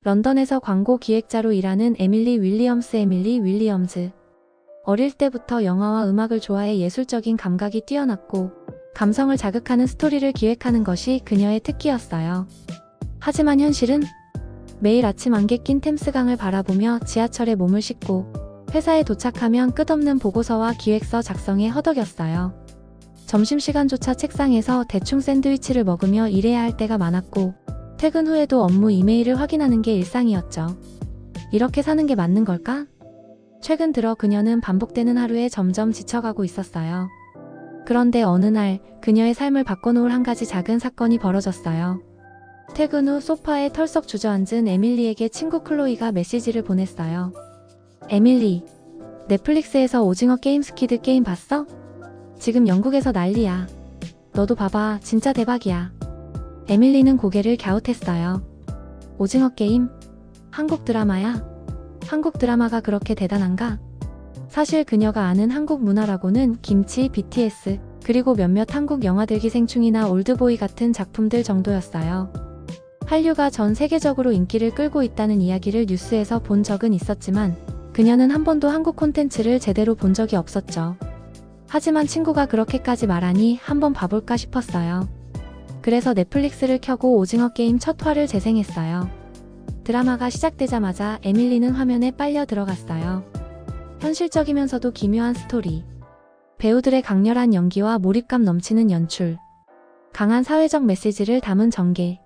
런던에서 광고 기획자로 일하는 에밀리 윌리엄즈. 어릴 때부터 영화와 음악을 좋아해 예술적인 감각이 뛰어났고 감성을 자극하는 스토리를 기획하는 것이 그녀의 특기였어요. 하지만 현실은 매일 아침 안개 낀 템스강을 바라보며 지하철에 몸을 싣고 회사에 도착하면 끝없는 보고서와 기획서 작성에 허덕였어요. 점심시간조차 책상에서 대충 샌드위치를 먹으며 일해야 할 때가 많았고 퇴근 후에도 업무 이메일을 확인하는 게 일상이었죠. 이렇게 사는 게 맞는 걸까? 최근 들어 그녀는 반복되는 하루에 점점 지쳐가고 있었어요. 그런데 어느 날 그녀의 삶을 바꿔놓을 한 가지 작은 사건이 벌어졌어요. 퇴근 후 소파에 털썩 주저앉은 에밀리에게 친구 클로이가 메시지를 보냈어요. 에밀리, 넷플릭스에서 오징어 게임 스퀴드 게임 봤어? 지금 영국에서 난리야. 너도 봐봐, 진짜 대박이야. 에밀리는 고개를 갸웃했어요. 오징어 게임? 한국 드라마야? 한국 드라마가 그렇게 대단한가? 사실 그녀가 아는 한국 문화라고는 김치, BTS, 그리고 몇몇 한국 영화들 기생충이나 올드보이 같은 작품들 정도였어요. 한류가 전 세계적으로 인기를 끌고 있다는 이야기를 뉴스에서 본 적은 있었지만 그녀는 한 번도 한국 콘텐츠를 제대로 본 적이 없었죠. 하지만 친구가 그렇게까지 말하니 한번 봐볼까 싶었어요. 그래서 넷플릭스를 켜고 오징어 게임 첫 화를 재생했어요. 드라마가 시작되자마자 에밀리는 화면에 빨려 들어갔어요. 현실적이면서도 기묘한 스토리, 배우들의 강렬한 연기와 몰입감 넘치는 연출, 강한 사회적 메시지를 담은 전개.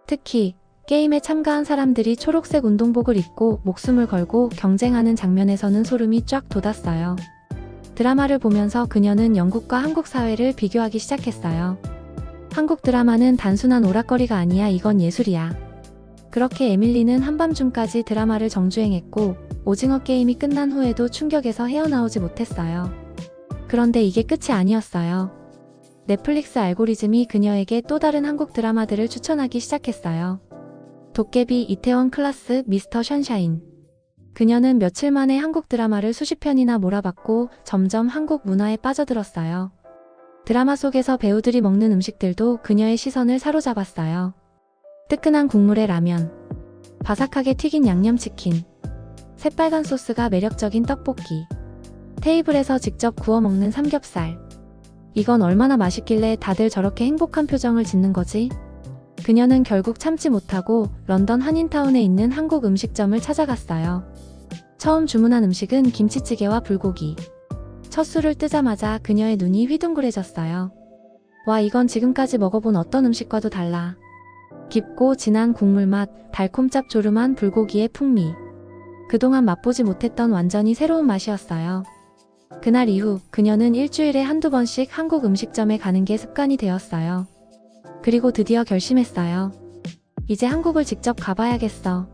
특히 게임에 참가한 사람들이 초록색 운동복을 입고 목숨을 걸고 경쟁하는 장면에서는 소름이 쫙 돋았어요. 드라마를 보면서 그녀는 영국과 한국 사회를 비교하기 시작했어요. 한국 드라마는 단순한 오락거리가 아니야, 이건 예술이야. 그렇게 에밀리는 한밤중까지 드라마를 정주행했고 오징어 게임이 끝난 후에도 충격에서 헤어나오지 못했어요. 그런데 이게 끝이 아니었어요. 넷플릭스 알고리즘이 그녀에게 또 다른 한국 드라마들을 추천하기 시작했어요. 도깨비, 이태원 클라스, 미스터 션샤인. 그녀는 며칠 만에 한국 드라마를 수십 편이나 몰아봤고 점점 한국 문화에 빠져들었어요. 드라마 속에서 배우들이 먹는 음식들도 그녀의 시선을 사로잡았어요. 뜨끈한 국물의 라면, 바삭하게 튀긴 양념치킨, 새빨간 소스가 매력적인 떡볶이, 테이블에서 직접 구워 먹는 삼겹살. 이건 얼마나 맛있길래 다들 저렇게 행복한 표정을 짓는 거지? 그녀는 결국 참지 못하고 런던 한인타운에 있는 한국 음식점을 찾아갔어요. 처음 주문한 음식은 김치찌개와 불고기. 첫 술을 뜨자마자 그녀의 눈이 휘둥그레졌어요. 와, 이건 지금까지 먹어본 어떤 음식과도 달라. 깊고 진한 국물맛, 달콤 짭조름한 불고기의 풍미. 그동안 맛보지 못했던 완전히 새로운 맛이었어요. 그날 이후 그녀는 일주일에 한두 번씩 한국 음식점에 가는 게 습관이 되었어요. 그리고 드디어 결심했어요. 이제 한국을 직접 가봐야겠어.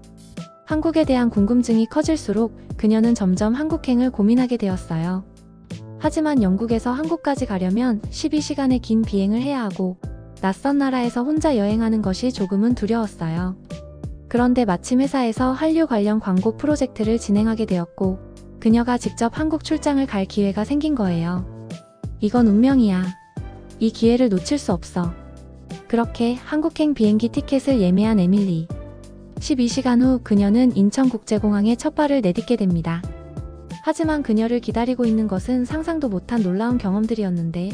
한국에 대한 궁금증이 커질수록 그녀는 점점 한국행을 고민하게 되었어요. 하지만 영국에서 한국까지 가려면 12시간의 긴 비행을 해야 하고 낯선 나라에서 혼자 여행하는 것이 조금은 두려웠어요. 그런데 마침 회사에서 한류 관련 광고 프로젝트를 진행하게 되었고 그녀가 직접 한국 출장을 갈 기회가 생긴 거예요. 이건 운명이야. 이 기회를 놓칠 수 없어. 그렇게 한국행 비행기 티켓을 예매한 에밀리. 12시간 후 그녀는 인천국제공항에 첫 발을 내딛게 됩니다. 하지만 그녀를 기다리고 있는 것은 상상도 못한 놀라운 경험들이었는데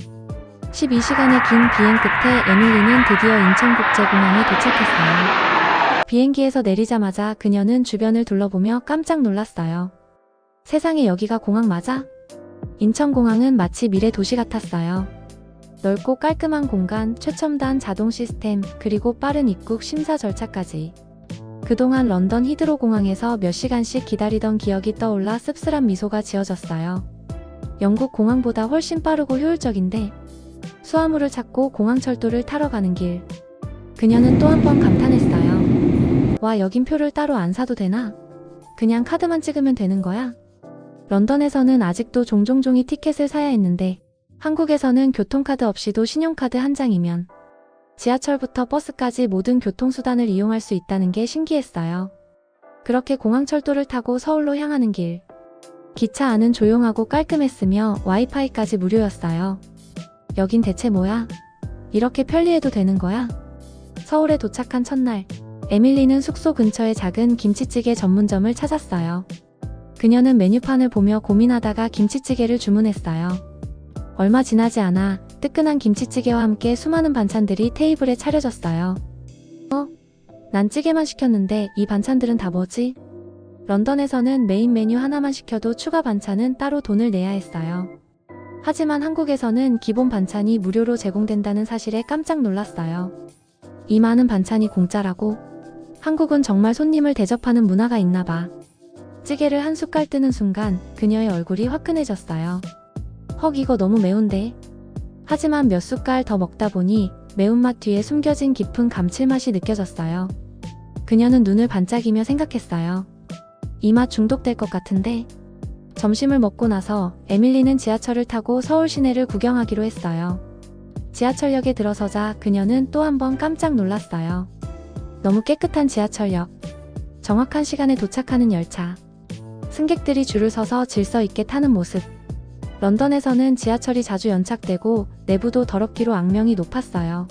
12시간의 긴 비행 끝에 에밀리는 드디어 인천국제공항에 도착했어요. 비행기에서 내리자마자 그녀는 주변을 둘러보며 깜짝 놀랐어요. 세상에, 여기가 공항 맞아? 인천공항은 마치 미래 도시 같았어요. 넓고 깔끔한 공간, 최첨단 자동 시스템, 그리고 빠른 입국 심사 절차까지. 그동안 런던 히드로 공항에서 몇 시간씩 기다리던 기억이 떠올라 씁쓸한 미소가 지어졌어요. 영국 공항보다 훨씬 빠르고 효율적인데 수화물을 찾고 공항철도를 타러 가는 길. 그녀는 또 한 번 감탄했어요. 와, 여긴 표를 따로 안 사도 되나? 그냥 카드만 찍으면 되는 거야? 런던에서는 아직도 종이 티켓을 사야 했는데 한국에서는 교통카드 없이도 신용카드 한 장이면 지하철부터 버스까지 모든 교통수단을 이용할 수 있다는 게 신기했어요. 그렇게 공항철도를 타고 서울로 향하는 길. 기차 안은 조용하고 깔끔했으며 와이파이까지 무료였어요. 여긴 대체 뭐야? 이렇게 편리해도 되는 거야? 서울에 도착한 첫날, 에밀리는 숙소 근처에 작은 김치찌개 전문점을 찾았어요. 그녀는 메뉴판을 보며 고민하다가 김치찌개를 주문했어요. 얼마 지나지 않아 뜨끈한 김치찌개와 함께 수많은 반찬들이 테이블에 차려졌어요. 난 찌개만 시켰는데 이 반찬들은 다 뭐지? 런던에서는 메인 메뉴 하나만 시켜도 추가 반찬은 따로 돈을 내야 했어요. 하지만 한국에서는 기본 반찬이 무료로 제공된다는 사실에 깜짝 놀랐어요. 이 많은 반찬이 공짜라고? 한국은 정말 손님을 대접하는 문화가 있나 봐. 찌개를 한 숟갈 뜨는 순간 그녀의 얼굴이 화끈해졌어요. 헉, 이거 너무 매운데? 하지만 몇 숟갈 더 먹다 보니 매운맛 뒤에 숨겨진 깊은 감칠맛이 느껴졌어요. 그녀는 눈을 반짝이며 생각했어요. 이 맛 중독될 것 같은데? 점심을 먹고 나서 에밀리는 지하철을 타고 서울 시내를 구경하기로 했어요. 지하철역에 들어서자 그녀는 또 한 번 깜짝 놀랐어요. 너무 깨끗한 지하철역, 정확한 시간에 도착하는 열차, 승객들이 줄을 서서 질서 있게 타는 모습. 런던에서는 지하철이 자주 연착되고 내부도 더럽기로 악명이 높았어요.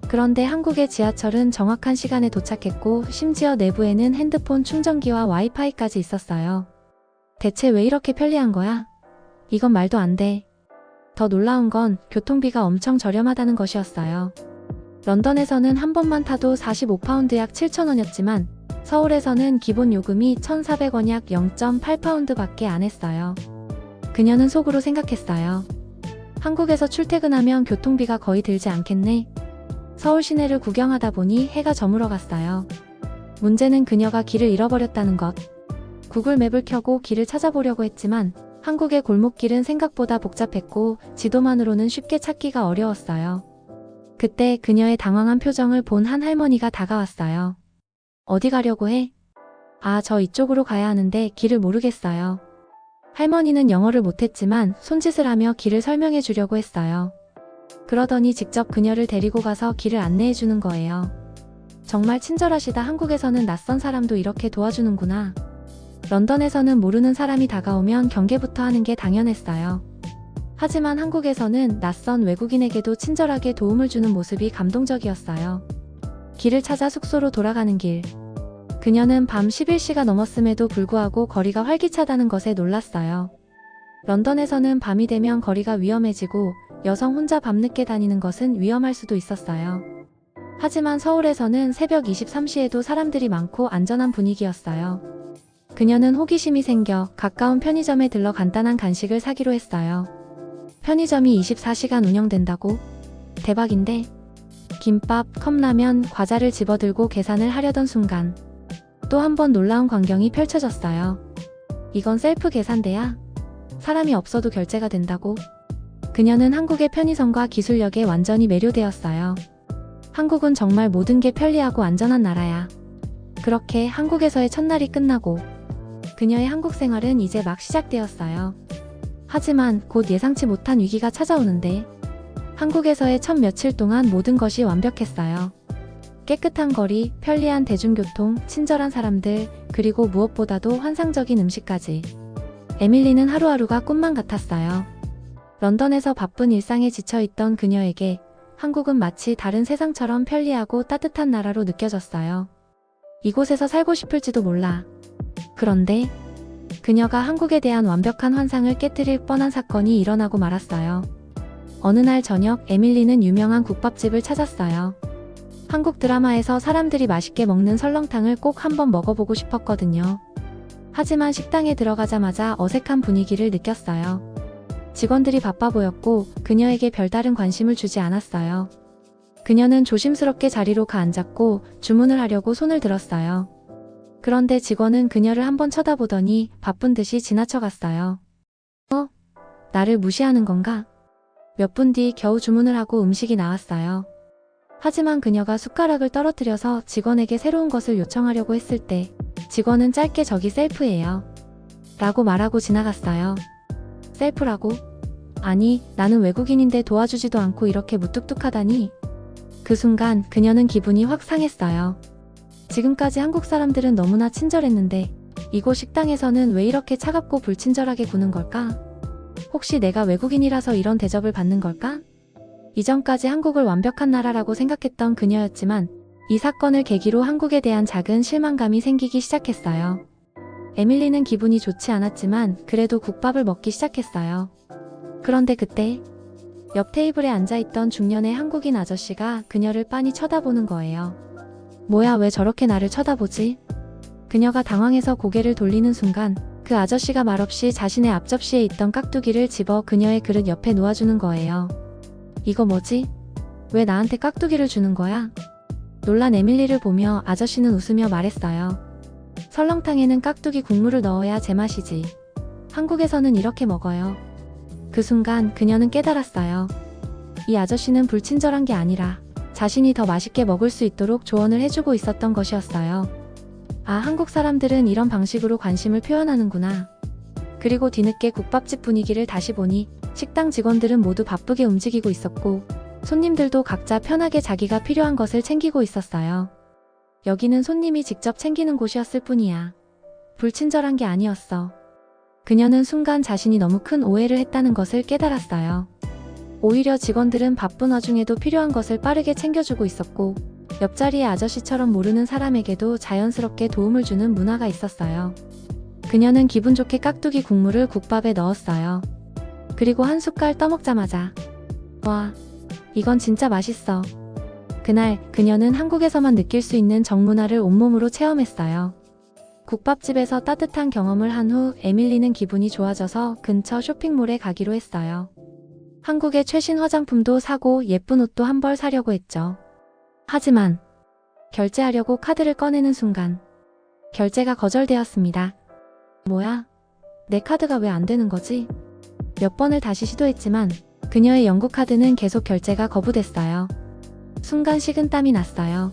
그런데 한국의 지하철은 정확한 시간에 도착했고 심지어 내부에는 핸드폰 충전기와 와이파이까지 있었어요. 대체 왜 이렇게 편리한 거야? 이건 말도 안 돼. 더 놀라운 건 교통비가 엄청 저렴하다는 것이었어요. 런던에서는 한 번만 타도 45파운드 약 7,000원이었지만 서울에서는 기본 요금이 1,400원 약 0.8파운드 밖에 안 했어요. 그녀는 속으로 생각했어요. 한국에서 출퇴근하면 교통비가 거의 들지 않겠네. 서울 시내를 구경하다 보니 해가 저물어 갔어요. 문제는 그녀가 길을 잃어버렸다는 것. 구글 맵을 켜고 길을 찾아보려고 했지만 한국의 골목길은 생각보다 복잡했고 지도만으로는 쉽게 찾기가 어려웠어요. 그때 그녀의 당황한 표정을 본 한 할머니가 다가왔어요. 어디 가려고 해? 아, 저 이쪽으로 가야 하는데 길을 모르겠어요. 할머니는 영어를 못했지만 손짓을 하며 길을 설명해 주려고 했어요. 그러더니 직접 그녀를 데리고 가서 길을 안내해 주는 거예요. 정말 친절하시다. 한국에서는 낯선 사람도 이렇게 도와주는구나. 런던에서는 모르는 사람이 다가오면 경계부터 하는 게 당연했어요. 하지만 한국에서는 낯선 외국인에게도 친절하게 도움을 주는 모습이 감동적이었어요. 길을 찾아 숙소로 돌아가는 길. 그녀는 밤 11시가 넘었음에도 불구하고 거리가 활기차다는 것에 놀랐어요. 런던에서는 밤이 되면 거리가 위험해지고 여성 혼자 밤늦게 다니는 것은 위험할 수도 있었어요. 하지만 서울에서는 새벽 23시에도 사람들이 많고 안전한 분위기였어요. 그녀는 호기심이 생겨 가까운 편의점에 들러 간단한 간식을 사기로 했어요. 편의점이 24시간 운영된다고? 대박인데? 김밥, 컵라면, 과자를 집어들고 계산을 하려던 순간 또 한 번 놀라운 광경이 펼쳐졌어요. 이건 셀프 계산대야? 사람이 없어도 결제가 된다고? 그녀는 한국의 편의성과 기술력에 완전히 매료되었어요. 한국은 정말 모든 게 편리하고 안전한 나라야. 그렇게 한국에서의 첫날이 끝나고 그녀의 한국 생활은 이제 막 시작되었어요. 하지만 곧 예상치 못한 위기가 찾아오는데 한국에서의 첫 며칠 동안 모든 것이 완벽했어요. 깨끗한 거리, 편리한 대중교통, 친절한 사람들, 그리고 무엇보다도 환상적인 음식까지. 에밀리는 하루하루가 꿈만 같았어요. 런던에서 바쁜 일상에 지쳐있던 그녀에게 한국은 마치 다른 세상처럼 편리하고 따뜻한 나라로 느껴졌어요. 이곳에서 살고 싶을지도 몰라. 그런데 그녀가 한국에 대한 완벽한 환상을 깨뜨릴 뻔한 사건이 일어나고 말았어요. 어느 날 저녁 에밀리는 유명한 국밥집을 찾았어요. 한국 드라마에서 사람들이 맛있게 먹는 설렁탕을 꼭 한번 먹어보고 싶었거든요. 하지만 식당에 들어가자마자 어색한 분위기를 느꼈어요. 직원들이 바빠 보였고 그녀에게 별다른 관심을 주지 않았어요. 그녀는 조심스럽게 자리로 앉았고 주문을 하려고 손을 들었어요. 그런데 직원은 그녀를 한번 쳐다보더니 바쁜 듯이 지나쳐갔어요. 나를 무시하는 건가? 몇 분 뒤 겨우 주문을 하고 음식이 나왔어요. 하지만 그녀가 숟가락을 떨어뜨려서 직원에게 새로운 것을 요청하려고 했을 때 직원은 짧게 저기 셀프예요. 라고 말하고 지나갔어요. 셀프라고? 아니, 나는 외국인인데 도와주지도 않고 이렇게 무뚝뚝하다니? 그 순간 그녀는 기분이 확 상했어요. 지금까지 한국 사람들은 너무나 친절했는데 이곳 식당에서는 왜 이렇게 차갑고 불친절하게 구는 걸까? 혹시 내가 외국인이라서 이런 대접을 받는 걸까? 이전까지 한국을 완벽한 나라라고 생각했던 그녀였지만 이 사건을 계기로 한국에 대한 작은 실망감이 생기기 시작했어요. 에밀리는 기분이 좋지 않았지만 그래도 국밥을 먹기 시작했어요. 그런데 그때 옆 테이블에 앉아있던 중년의 한국인 아저씨가 그녀를 빤히 쳐다보는 거예요. 뭐야, 왜 저렇게 나를 쳐다보지? 그녀가 당황해서 고개를 돌리는 순간 그 아저씨가 말없이 자신의 앞접시에 있던 깍두기를 집어 그녀의 그릇 옆에 놓아주는 거예요. 이거 뭐지? 왜 나한테 깍두기를 주는 거야? 놀란 에밀리를 보며 아저씨는 웃으며 말했어요. 설렁탕에는 깍두기 국물을 넣어야 제맛이지. 한국에서는 이렇게 먹어요. 그 순간 그녀는 깨달았어요. 이 아저씨는 불친절한 게 아니라 자신이 더 맛있게 먹을 수 있도록 조언을 해주고 있었던 것이었어요. 아, 한국 사람들은 이런 방식으로 관심을 표현하는구나. 그리고 뒤늦게 국밥집 분위기를 다시 보니 식당 직원들은 모두 바쁘게 움직이고 있었고 손님들도 각자 편하게 자기가 필요한 것을 챙기고 있었어요. 여기는 손님이 직접 챙기는 곳이었을 뿐이야. 불친절한 게 아니었어. 그녀는 순간 자신이 너무 큰 오해를 했다는 것을 깨달았어요. 오히려 직원들은 바쁜 와중에도 필요한 것을 빠르게 챙겨주고 있었고 옆자리의 아저씨처럼 모르는 사람에게도 자연스럽게 도움을 주는 문화가 있었어요. 그녀는 기분 좋게 깍두기 국물을 국밥에 넣었어요. 그리고 한 숟갈 떠먹자마자 와, 이건 진짜 맛있어. 그날 그녀는 한국에서만 느낄 수 있는 정문화를 온몸으로 체험했어요. 국밥집에서 따뜻한 경험을 한 후 에밀리는 기분이 좋아져서 근처 쇼핑몰에 가기로 했어요. 한국의 최신 화장품도 사고 예쁜 옷도 한 벌 사려고 했죠. 하지만 결제하려고 카드를 꺼내는 순간 결제가 거절되었습니다. 뭐야? 내 카드가 왜 안 되는 거지? 몇 번을 다시 시도했지만 그녀의 영국 카드는 계속 결제가 거부됐어요. 순간 식은땀이 났어요.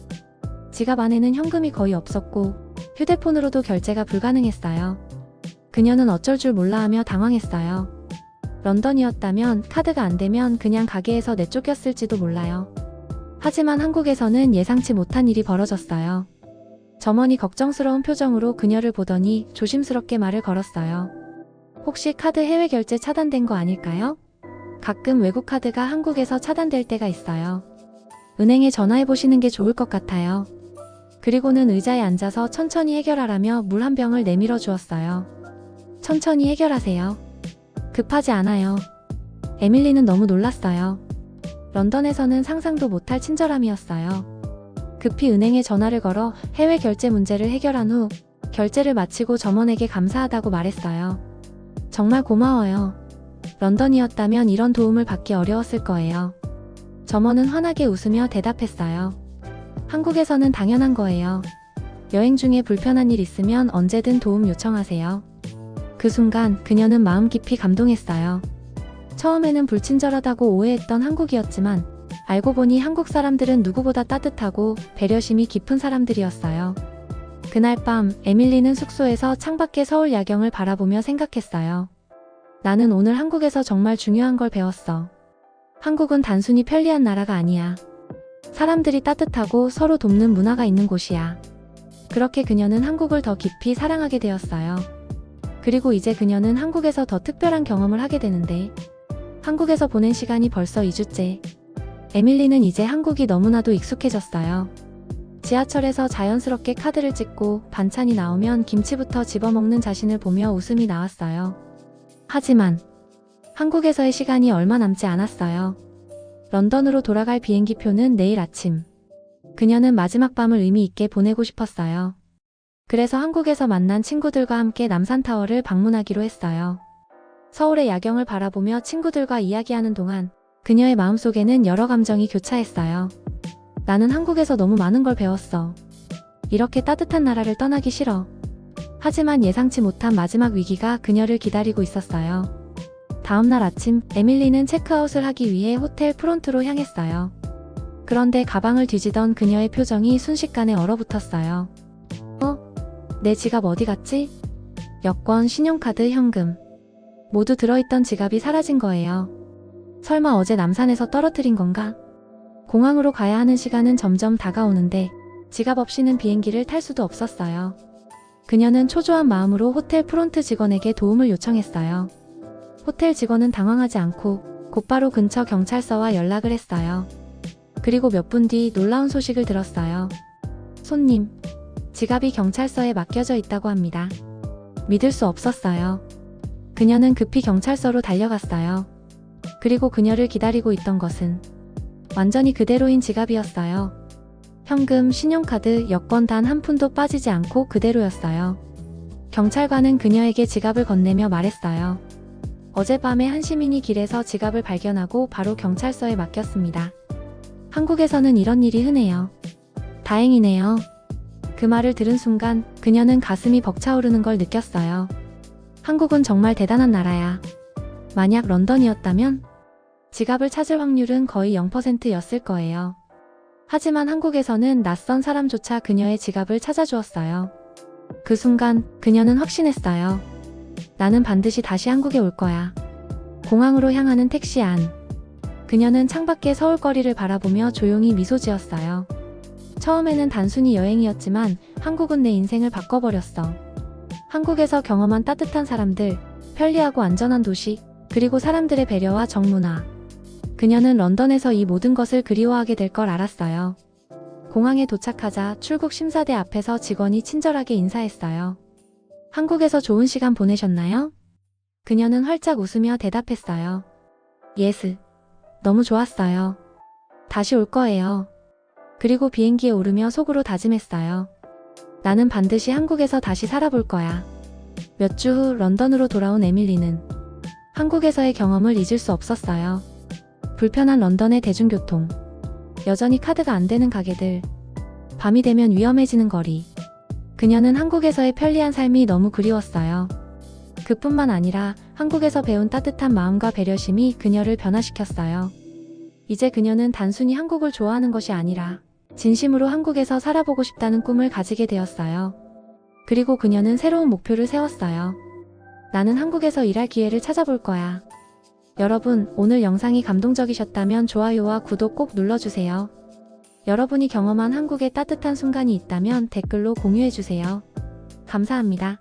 지갑 안에는 현금이 거의 없었고 휴대폰으로도 결제가 불가능했어요. 그녀는 어쩔 줄 몰라 하며 당황했어요. 런던이었다면 카드가 안 되면 그냥 가게에서 내쫓겼을지도 몰라요. 하지만 한국에서는 예상치 못한 일이 벌어졌어요. 점원이 걱정스러운 표정으로 그녀를 보더니 조심스럽게 말을 걸었어요. 혹시 카드 해외 결제 차단된 거 아닐까요? 가끔 외국 카드가 한국에서 차단될 때가 있어요. 은행에 전화해 보시는 게 좋을 것 같아요. 그리고는 의자에 앉아서 천천히 해결하라며 물 한 병을 내밀어 주었어요. 천천히 해결하세요. 급하지 않아요. 에밀리는 너무 놀랐어요. 런던에서는 상상도 못할 친절함이었어요. 급히 은행에 전화를 걸어 해외 결제 문제를 해결한 후 결제를 마치고 점원에게 감사하다고 말했어요. 정말 고마워요. 런던이었다면 이런 도움을 받기 어려웠을 거예요. 점원은 환하게 웃으며 대답했어요. 한국에서는 당연한 거예요. 여행 중에 불편한 일 있으면 언제든 도움 요청하세요. 그 순간 그녀는 마음 깊이 감동했어요. 처음에는 불친절하다고 오해했던 한국이었지만 알고 보니 한국 사람들은 누구보다 따뜻하고 배려심이 깊은 사람들이었어요. 그날 밤 에밀리는 숙소에서 창밖의 서울 야경을 바라보며 생각했어요. 나는 오늘 한국에서 정말 중요한 걸 배웠어. 한국은 단순히 편리한 나라가 아니야. 사람들이 따뜻하고 서로 돕는 문화가 있는 곳이야. 그렇게 그녀는 한국을 더 깊이 사랑하게 되었어요. 그리고 이제 그녀는 한국에서 더 특별한 경험을 하게 되는데 한국에서 보낸 시간이 벌써 2주째. 에밀리는 이제 한국이 너무나도 익숙해졌어요. 지하철에서 자연스럽게 카드를 찍고 반찬이 나오면 김치부터 집어먹는 자신을 보며 웃음이 나왔어요. 하지만 한국에서의 시간이 얼마 남지 않았어요. 런던으로 돌아갈 비행기표는 내일 아침. 그녀는 마지막 밤을 의미 있게 보내고 싶었어요. 그래서 한국에서 만난 친구들과 함께 남산타워를 방문하기로 했어요. 서울의 야경을 바라보며 친구들과 이야기하는 동안 그녀의 마음속에는 여러 감정이 교차했어요. 나는 한국에서 너무 많은 걸 배웠어. 이렇게 따뜻한 나라를 떠나기 싫어. 하지만 예상치 못한 마지막 위기가 그녀를 기다리고 있었어요. 다음날 아침 에밀리는 체크아웃을 하기 위해 호텔 프론트로 향했어요. 그런데 가방을 뒤지던 그녀의 표정이 순식간에 얼어붙었어요. 내 지갑 어디 갔지? 여권, 신용카드, 현금. 모두 들어있던 지갑이 사라진 거예요. 설마 어제 남산에서 떨어뜨린 건가? 공항으로 가야 하는 시간은 점점 다가오는데 지갑 없이는 비행기를 탈 수도 없었어요. 그녀는 초조한 마음으로 호텔 프론트 직원에게 도움을 요청했어요. 호텔 직원은 당황하지 않고 곧바로 근처 경찰서와 연락을 했어요. 그리고 몇 분 뒤 놀라운 소식을 들었어요. 손님, 지갑이 경찰서에 맡겨져 있다고 합니다. 믿을 수 없었어요. 그녀는 급히 경찰서로 달려갔어요. 그리고 그녀를 기다리고 있던 것은 완전히 그대로인 지갑이었어요. 현금, 신용카드, 여권 단 한 푼도 빠지지 않고 그대로였어요. 경찰관은 그녀에게 지갑을 건네며 말했어요. 어젯밤에 한 시민이 길에서 지갑을 발견하고 바로 경찰서에 맡겼습니다. 한국에서는 이런 일이 흔해요. 다행이네요. 그 말을 들은 순간 그녀는 가슴이 벅차오르는 걸 느꼈어요. 한국은 정말 대단한 나라야. 만약 런던이었다면 지갑을 찾을 확률은 거의 0%였을 거예요. 하지만 한국에서는 낯선 사람조차 그녀의 지갑을 찾아주었어요. 그 순간 그녀는 확신했어요. 나는 반드시 다시 한국에 올 거야. 공항으로 향하는 택시 안. 그녀는 창밖의 서울거리를 바라보며 조용히 미소 지었어요. 처음에는 단순히 여행이었지만 한국은 내 인생을 바꿔버렸어. 한국에서 경험한 따뜻한 사람들, 편리하고 안전한 도시, 그리고 사람들의 배려와 정문화. 그녀는 런던에서 이 모든 것을 그리워하게 될 걸 알았어요. 공항에 도착하자 출국 심사대 앞에서 직원이 친절하게 인사했어요. 한국에서 좋은 시간 보내셨나요? 그녀는 활짝 웃으며 대답했어요. 예스. 너무 좋았어요. 다시 올 거예요. 그리고 비행기에 오르며 속으로 다짐했어요. 나는 반드시 한국에서 다시 살아볼 거야. 몇 주 후 런던으로 돌아온 에밀리는 한국에서의 경험을 잊을 수 없었어요. 불편한 런던의 대중교통, 여전히 카드가 안 되는 가게들, 밤이 되면 위험해지는 거리. 그녀는 한국에서의 편리한 삶이 너무 그리웠어요. 그뿐만 아니라 한국에서 배운 따뜻한 마음과 배려심이 그녀를 변화시켰어요. 이제 그녀는 단순히 한국을 좋아하는 것이 아니라 진심으로 한국에서 살아보고 싶다는 꿈을 가지게 되었어요. 그리고 그녀는 새로운 목표를 세웠어요. 나는 한국에서 일할 기회를 찾아볼 거야. 여러분, 오늘 영상이 감동적이셨다면 좋아요와 구독 꼭 눌러주세요. 여러분이 경험한 한국의 따뜻한 순간이 있다면 댓글로 공유해주세요. 감사합니다.